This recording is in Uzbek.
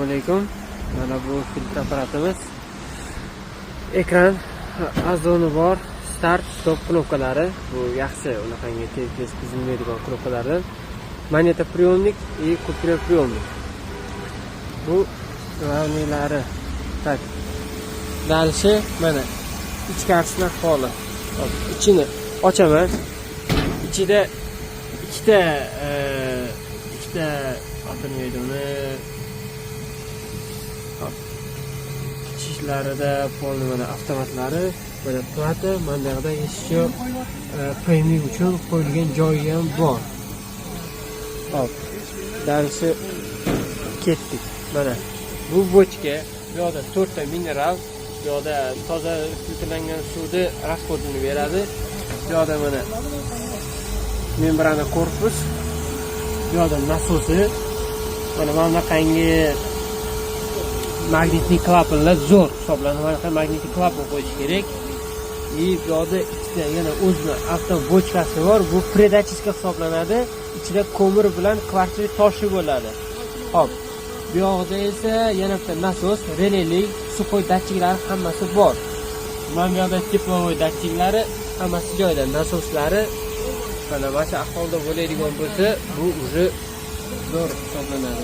alaykum. Mana bu filtr apparatimiz. Ekran azoni bor, start, stop knopkalari. Bu yaxshi, unaqangi tez buzilmaydigan knopkalardan. Magnetopриемник и купроприемник. Bu g'avnilari. Tak. Dalishi mana ichkarisidan xoli. İçini ochaman. İchida ikkita otilmaydi uni. Ishlarida polni mana avtomatlari, mana plata, mana bu yerda еще payment uchun qo'yilgan joyi ham bor. Hop. Dalishi ketdik. Mana bu bochka, bu yerda 4 ta mineral, bu yerda toza filtrlangan suvni rasxodini beradi. Bu yerda mana membrana korpus, bu yerda nasosi, mana bunaqangi magnetli klapanlar zo'r hisoblanadi. Mana magnetli klapan qo'yish kerak. И bu yerda ikkita yana o'zini avto bochkasi bor. Bu predachka hisoblanadi. Ichida ko'mir bilan kvartira toshi bo'ladi. Hop. Bu yoqda esa yana bitta nasos, relaylik, suvoy datchiklari hammasi bor. Mana bu yoqda teplovoy datchiklari hammasi joyida, nasoslari mana shu ahvolda bo'ladigan bo'lsa, bu уже zo'r hisoblanadi.